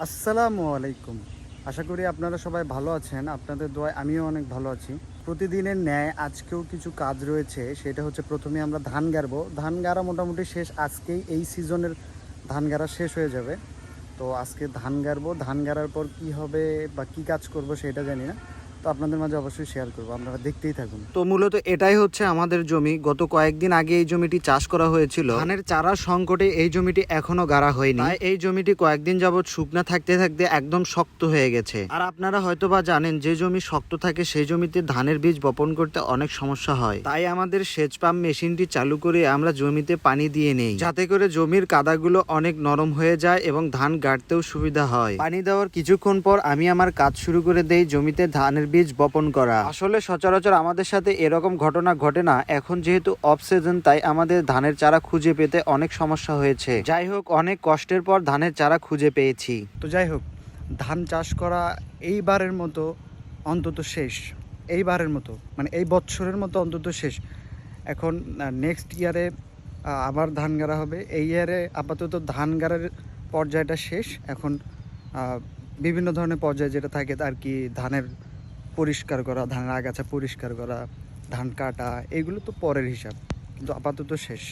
আসসালামু আলাইকুম। আশা করি আপনারা সবাই ভালো আছেন। আপনাদের দোয়ায় আমিও অনেক ভালো আছি। প্রতিদিনের ন্যায় আজকেও কিছু কাজ রয়েছে। সেটা হচ্ছে প্রথমে আমরা ধান গাড়বো। ধান গাড়া মোটামুটি শেষ, আজকেই এই সিজনের ধান গাড়া শেষ হয়ে যাবে। তো আজকে ধান গাড়বো। ধান গাড়ার পর কি হবে বা কি কাজ করব সেটা জানি না। তো আপনাদের মাঝে অবশ্যই শেয়ার করবো, আপনারা দেখতেই থাকুন। তো মূলত এটাই হচ্ছে আমাদের জমি। গত কয়েকদিন আগে এই জমিটি চাষ করা হয়েছিল। ধানের চারা সংকটে এই জমিটি এখনো গাড়া হয়নি, তাই এই জমিটি কয়েকদিন যাবত শুকনা থাকতে থাকতে একদম শক্ত হয়ে গেছে। আর আপনারা হয়তো বা জানেন, যে জমি শক্ত থাকে সেই জমিতে ধানের বীজ বপন করতে অনেক সমস্যা হয়। তাই আমাদের সেচ পাম্প মেশিনটি চালু করে আমরা জমিতে পানি দিয়ে নেই, যাতে করে জমির কাদাগুলো অনেক নরম হয়ে যায় এবং ধান গাড়তেও সুবিধা হয়। পানি দেওয়ার কিছুক্ষণ পর আমি আমার কাজ শুরু করে দেই, জমিতে ধানের বীজ বপন করা। আসলে সচরাচর আমাদের সাথে এরকম ঘটনা ঘটে না। এখন যেহেতু অফ সিজন, তাই আমাদের ধানের চারা খুঁজে পেতে অনেক সমস্যা হয়েছে। যাই হোক, অনেক কষ্টের পর ধানের চারা খুঁজে পেয়েছি। তো যাই হোক, ধান চাষ করা এইবারের মতো অন্তত শেষ। এইবারের মতো মানে এই বছরের মতো অন্তত শেষ। এখন নেক্সট ইয়ারে আবার ধান গাড়া হবে। এই ইয়ারে আপাতত ধান গাড়ার পর্যায়টা শেষ। এখন বিভিন্ন ধরনের পর্যায় যেটা থাকে আর কি, ধানের পরিষ্কার করা, ধানের আগাছা পরিষ্কার করা, ধান কাটা, এগুলো তো পরের হিসাব, কিন্তু আপাতত শেষ।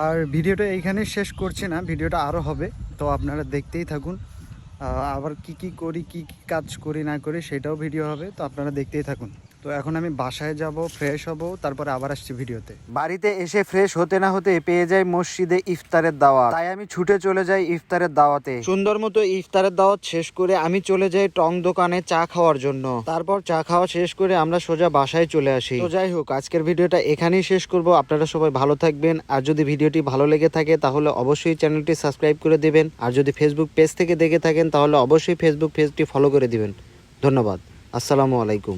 আর ভিডিওটা এইখানেই শেষ করছি না, ভিডিওটা আরও হবে। তো আপনারা দেখতেই থাকুন। আবার কি কি করি, কি কি কাজ করি না করি সেটাও ভিডিও হবে, তো আপনারা দেখতেই থাকুন। তো এখন আমি বাসায় যাব, ফ্রেশ হব, তারপরে আবার আসছি ভিডিওতে। বাড়িতে এসে ফ্রেশ হতে না হতে পেয়ে যাই মসজিদে ইফতারের দাওয়াত। তাই আমি ছুটে চলে যাই ইফতারের দাওয়াতে। সুন্দর মতো ইফতারের দাওয়াত শেষ করে আমি চলে যাই টং দোকানে চা খাওয়ার জন্য। তারপর চা খাওয়া শেষ করে আমরা সোজা বাসায় চলে আসি। তো যাই হোক, আজকের ভিডিওটা এখানেই শেষ করব। আপনারা সবাই ভালো থাকবেন। আর যদি ভিডিওটি ভালো লেগে থাকে তাহলে অবশ্যই চ্যানেলটি সাবস্ক্রাইব করে দেবেন। আর যদি ফেসবুক পেজ থেকে দেখে থাকেন তাহলে অবশ্যই ফেসবুক পেজটি ফলো করে দিবেন। ধন্যবাদ। আসসালামু আলাইকুম।